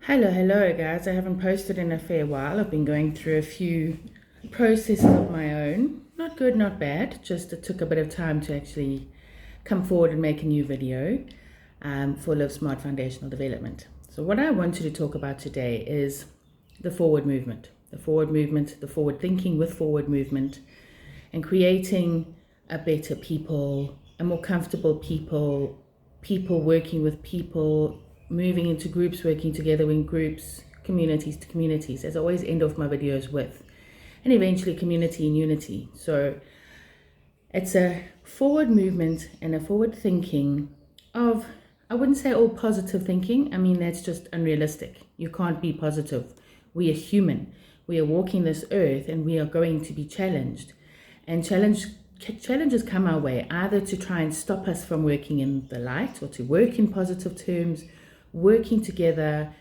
Hello guys. I haven't posted in a fair while. I've been going through a few processes of my own. Not good, not bad. Just it took a bit of time to actually come forward and make a new video for LiveSmart Foundational Development. So what I wanted to talk about today is the forward movement. The forward thinking with forward movement, and creating a better people, a more comfortable people working with people, moving into groups, working together in groups, communities to communities, as I always end off my videos with, and eventually community and unity. So it's a forward movement and a forward thinking of, I wouldn't say all positive thinking. I mean, that's just unrealistic. You can't be positive. We are human. We are walking this earth and we are going to be challenged. And challenges come our way, either to try and stop us from working in the light or to work in positive terms, working together,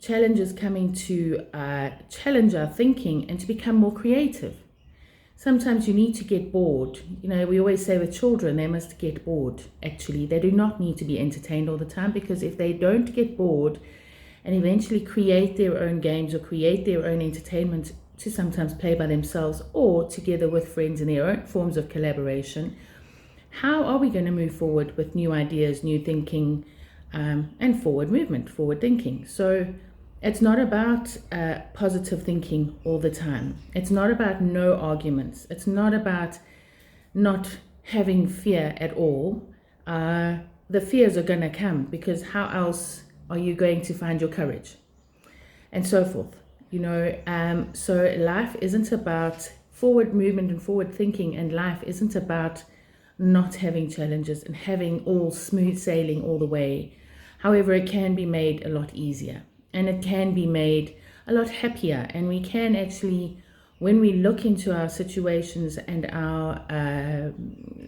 challenges coming to challenge our thinking and to become more creative. Sometimes you need to get bored. You know, we always say with children, they must get bored. Actually, they do not need to be entertained all the time, because if they don't get bored and eventually create their own games or create their own entertainment to sometimes play by themselves or together with friends in their own forms of collaboration, how are we going to move forward with new ideas, new thinking, and forward movement, forward thinking? So it's not about positive thinking all the time. It's not about no arguments. It's not about not having fear at all. The fears are going to come, because how else are you going to find your courage? And so forth. You know, so life isn't about forward movement and forward thinking, and life isn't about not having challenges and having all smooth sailing all the way. However, it can be made a lot easier, and it can be made a lot happier. And we can actually, when we look into our situations and our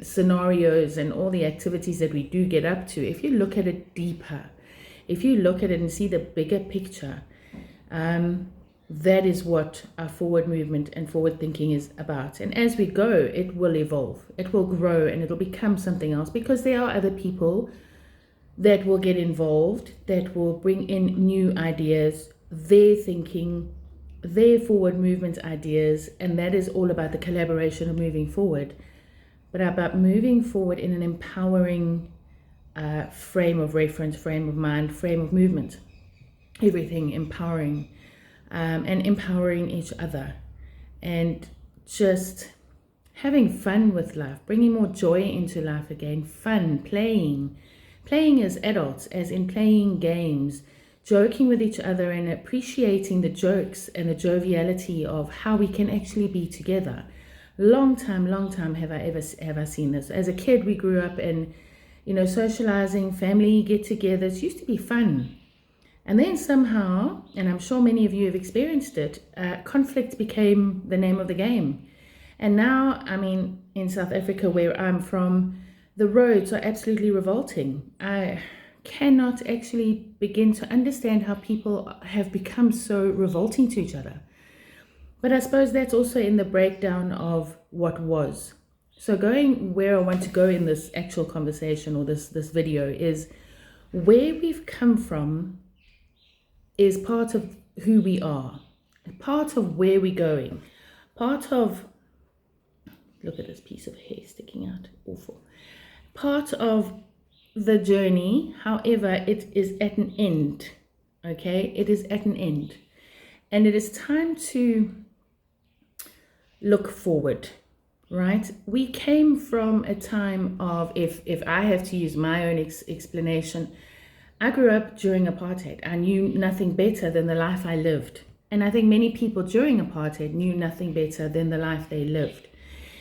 scenarios and all the activities that we do get up to, if you look at it deeper, if you look at it and see the bigger picture, that is what our forward movement and forward thinking is about. And as we go, it will evolve, it will grow, and it'll become something else, because there are other people that will get involved, that will bring in new ideas, their thinking, their forward movement ideas. And that is all about the collaboration of moving forward, but about moving forward in an empowering frame of reference, frame of mind, frame of movement. Everything empowering, and empowering each other, and just having fun with life, bringing more joy into life again, fun, playing as adults, as in playing games, joking with each other, and appreciating the jokes and the joviality of how we can actually be together. Long time have I seen this. As a kid, we grew up in, you know, socializing, family get-togethers used to be fun. And then somehow, and I'm sure many of you have experienced it, conflict became the name of the game. And now, I mean, in South Africa, where I'm from, the roads are absolutely revolting. I cannot actually begin to understand how people have become so revolting to each other. But I suppose that's also in the breakdown of what was. So going where I want to go in this actual conversation, or this video, is where we've come from is part of who we are, part of where we're going, part of, look at this piece of hair sticking out, awful, part of the journey. However, it is at an end, okay? It is at an end, and it is time to look forward, right? We came from a time of, if I have to use my own explanation, I grew up during apartheid. I knew nothing better than the life I lived. And I think many people during apartheid knew nothing better than the life they lived.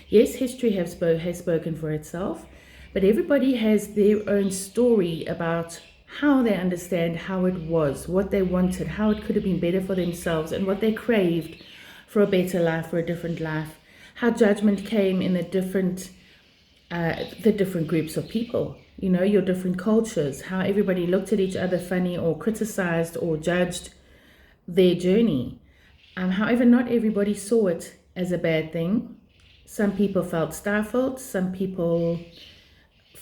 Yes, history has spoken for itself, but everybody has their own story about how they understand how it was, what they wanted, how it could have been better for themselves, and what they craved for a better life, for a different life, how judgment came in the different groups of people. You know, your different cultures, how everybody looked at each other funny or criticized or judged their journey. However, not everybody saw it as a bad thing. Some people felt stifled. Some people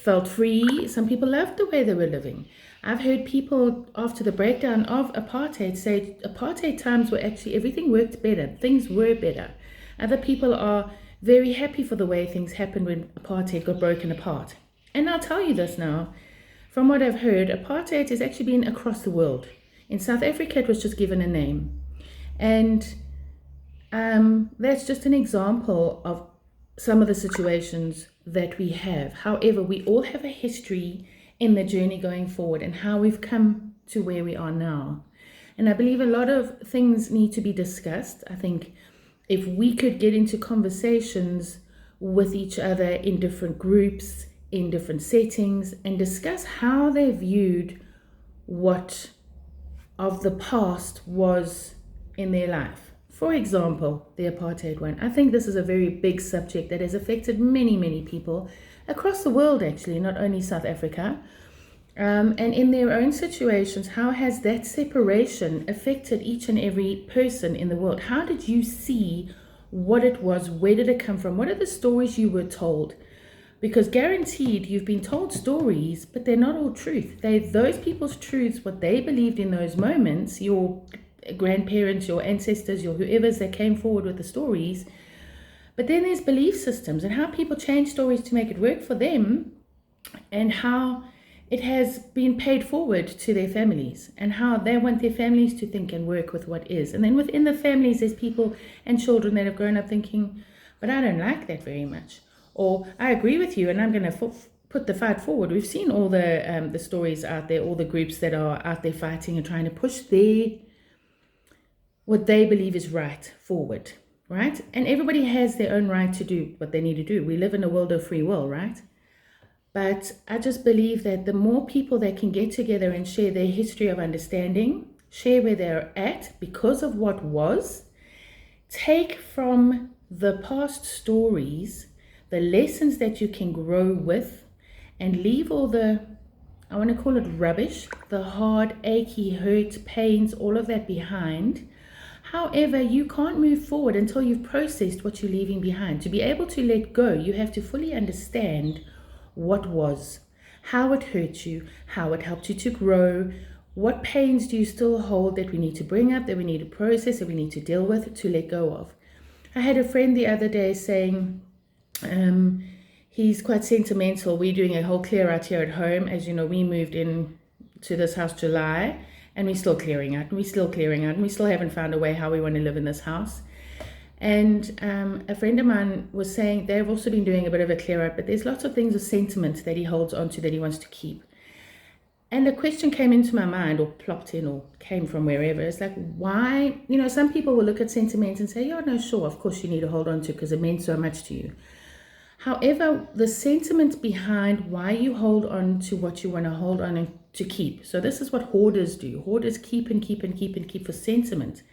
felt free. Some people loved the way they were living. I've heard people after the breakdown of apartheid say apartheid times were actually, everything worked better. Things were better. Other people are very happy for the way things happened when apartheid got broken apart. And I'll tell you this now, from what I've heard, apartheid has actually been across the world. In South Africa, it was just given a name. And that's just an example of some of the situations that we have. However, we all have a history in the journey going forward and how we've come to where we are now. And I believe a lot of things need to be discussed. I think if we could get into conversations with each other in different groups, in different settings, and discuss how they viewed what of the past was in their life. For example, the apartheid one. I think this is a very big subject that has affected many, many people across the world, actually, not only South Africa. And in their own situations, how has that separation affected each and every person in the world? How did you see what it was? Where did it come from? What are the stories you were told? Because guaranteed, you've been told stories, but they're not all truth. Those people's truths, what they believed in those moments, your grandparents, your ancestors, your whoever's that came forward with the stories. But then there's belief systems and how people change stories to make it work for them, and how it has been paid forward to their families and how they want their families to think and work with what is. And then within the families, there's people and children that have grown up thinking, but I don't like that very much. Or I agree with you and I'm going to put the fight forward. We've seen all the stories out there, all the groups that are out there fighting and trying to push what they believe is right forward, right? And everybody has their own right to do what they need to do. We live in a world of free will, right? But I just believe that the more people that can get together and share their history of understanding, share where they're at because of what was, take from the past stories the lessons that you can grow with, and leave all the, I want to call it rubbish, the hard, achy, hurt, pains, all of that behind. However, you can't move forward until you've processed what you're leaving behind. To be able to let go, you have to fully understand what was, how it hurt you, how it helped you to grow, what pains do you still hold that we need to bring up, that we need to process, that we need to deal with, to let go of. I had a friend the other day saying, he's quite sentimental. We're doing a whole clear out here at home. As you know, we moved in to this house July, and we're still clearing out, and we're still clearing out, and we still haven't found a way how we want to live in this house. And a friend of mine was saying they've also been doing a bit of a clear out, but there's lots of things of sentiment that he holds on to that he wants to keep. And a question came into my mind, or plopped in, or came from wherever. It's like, why? You know, some people will look at sentiment and say, yeah, no, sure, of course you need to hold on to because it meant so much to you. However, the sentiment behind why you hold on to what you want to hold on to keep. So this is what hoarders do. Hoarders keep and keep and keep and keep for sentiment.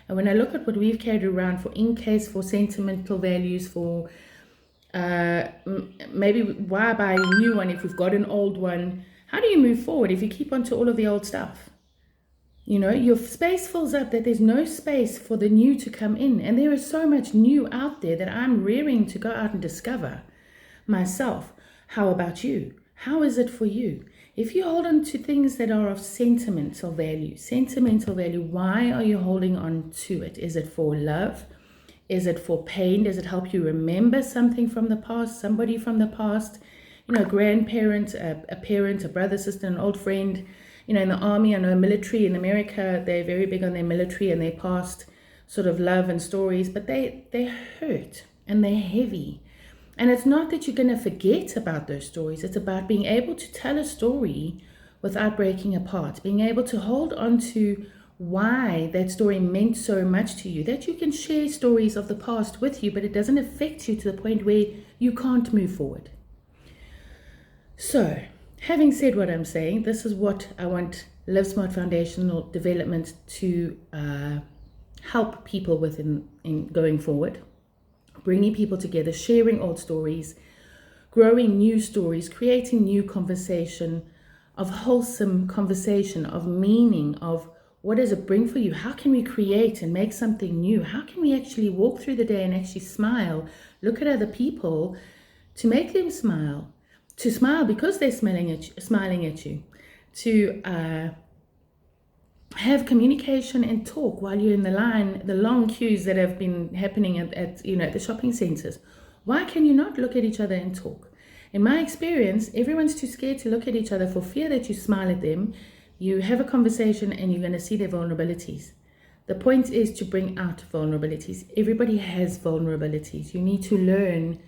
And when I look at what we've carried around for in case, for sentimental values, for maybe why buy a new one if we've got an old one? How do you move forward if you keep on to all of the old stuff? You know, your space fills up that there's no space for the new to come in. And there is so much new out there that I'm rearing to go out and discover myself. How about you? How is it for you? If you hold on to things that are of sentimental value, why are you holding on to it? Is it for love? Is it for pain? Does it help you remember something from the past, somebody from the past? You know, a grandparent, a parent, a brother, sister, an old friend. You know, in the army, I know military in America, they're very big on their military and their past sort of love and stories, but they hurt and they're heavy. And it's not that you're going to forget about those stories. It's about being able to tell a story without breaking apart, being able to hold on to why that story meant so much to you, that you can share stories of the past with you, but it doesn't affect you to the point where you can't move forward. So, having said what I'm saying, this is what I want LiveSmart Foundational Development to help people with in going forward. Bringing people together, sharing old stories, growing new stories, creating new conversation, of wholesome conversation, of meaning, of what does it bring for you? How can we create and make something new? How can we actually walk through the day and actually smile, look at other people to make them smile, to smile because they're smiling at you, to have communication and talk while you're in the line, the long queues that have been happening at the shopping centers. Why can you not look at each other and talk? In my experience, everyone's too scared to look at each other for fear that you smile at them. You have a conversation and you're going to see their vulnerabilities. The point is to bring out vulnerabilities. Everybody has vulnerabilities. You need to learn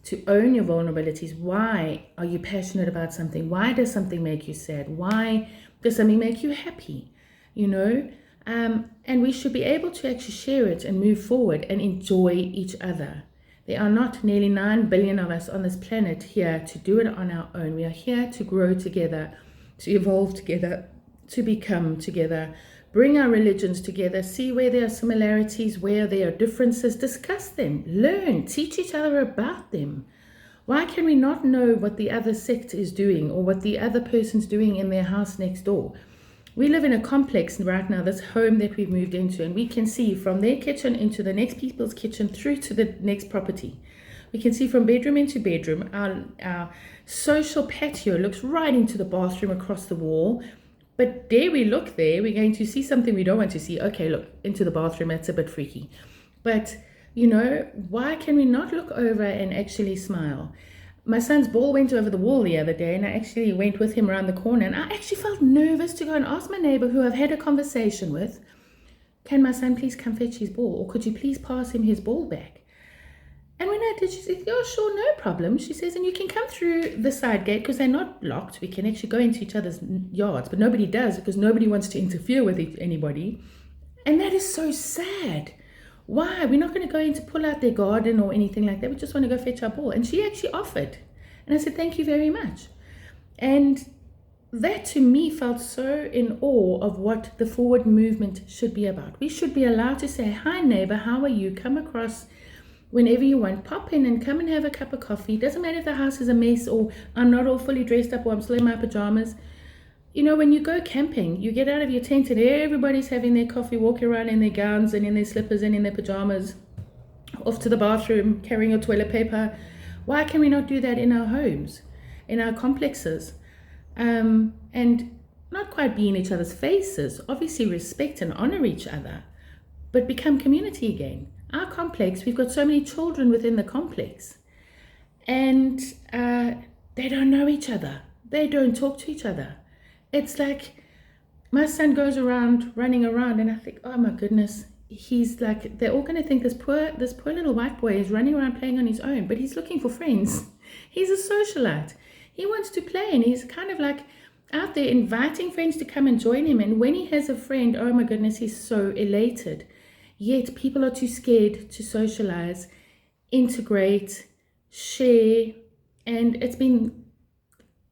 to own your vulnerabilities. Why are you passionate about something? Why does something make you sad? Why does something make you happy? And we should be able to actually share it and move forward and enjoy each other. There are not nearly 9 billion of us on this planet here to do it on our own. We are here to grow together, to evolve together, to become together, bring our religions together, see where there are similarities, where there are differences, discuss them, learn, teach each other about them. Why can we not know what the other sect is doing or what the other person's doing in their house next door? We live in a complex right now, this home that we've moved into, and we can see from their kitchen into the next people's kitchen through to the next property. We can see from bedroom into bedroom. Our social patio looks right into the bathroom across the wall. But dare we look there, we're going to see something we don't want to see. Okay, look, into the bathroom, that's a bit freaky. But, why can we not look over and actually smile? My son's ball went over the wall the other day, and I actually went with him around the corner, and I actually felt nervous to go and ask my neighbor who I've had a conversation with, can my son please come fetch his ball, or could you please pass him his ball back? And when I did, she said, "Oh, sure, no problem." She says, "And you can come through the side gate because they're not locked. We can actually go into each other's yards, but nobody does because nobody wants to interfere with anybody." And that is so sad. Why? We're not going to go in to pull out their garden or anything like that. We just want to go fetch our ball. And she actually offered. And I said, "Thank you very much." And that to me felt so in awe of what the forward movement should be about. We should be allowed to say, "Hi neighbor, how are you? Come across whenever you want, pop in and come and have a cup of coffee. It doesn't matter if the house is a mess or I'm not all fully dressed up or I'm still in my pajamas." When you go camping, you get out of your tent and everybody's having their coffee, walking around in their gowns and in their slippers and in their pajamas, off to the bathroom, carrying your toilet paper. Why can we not do that in our homes, in our complexes? And not quite be in each other's faces, obviously respect and honor each other, but become community again. Our complex, we've got so many children within the complex, and they don't know each other. They don't talk to each other. It's like my son goes around, running around, and I think, oh my goodness, he's like, they're all going to think this poor little white boy is running around playing on his own, but he's looking for friends. He's a socialite. He wants to play, and he's kind of like out there inviting friends to come and join him. And when he has a friend, oh my goodness, he's so elated. Yet people are too scared to socialize, integrate, share. And it's been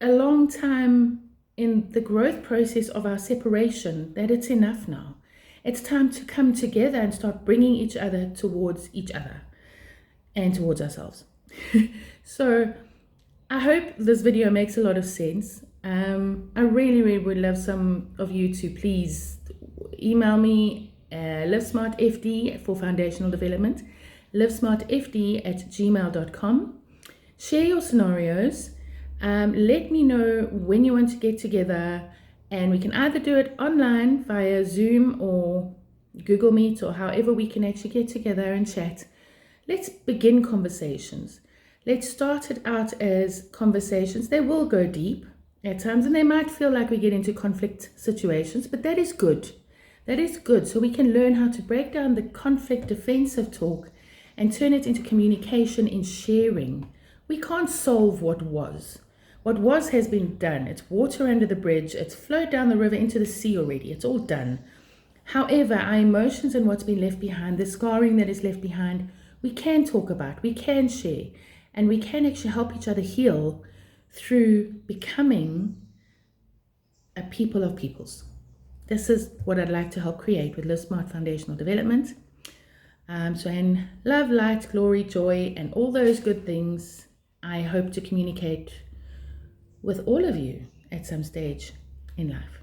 a long time in the growth process of our separation that it's enough now. It's time to come together and start bringing each other towards each other and towards ourselves. So I hope this video makes a lot of sense. I really, really would love some of you to please email me LiveSmartFD for Foundational Development, livesmartfd@gmail.com. Share your scenarios. Let me know when you want to get together, and we can either do it online via Zoom or Google Meet or however we can actually get together and chat. Let's begin conversations. Let's start it out as conversations. They will go deep at times, and they might feel like we get into conflict situations, but that is good. That is good. So we can learn how to break down the conflict defensive talk and turn it into communication in sharing. We can't solve what was. What was has been done. It's water under the bridge. It's flowed down the river into the sea already. It's all done. However, our emotions and what's been left behind, the scarring that is left behind, we can talk about, we can share, and we can actually help each other heal through becoming a people of peoples. This is what I'd like to help create with LiveSmart Foundational Development. So in love, light, glory, joy, and all those good things, I hope to communicate with all of you at some stage in life.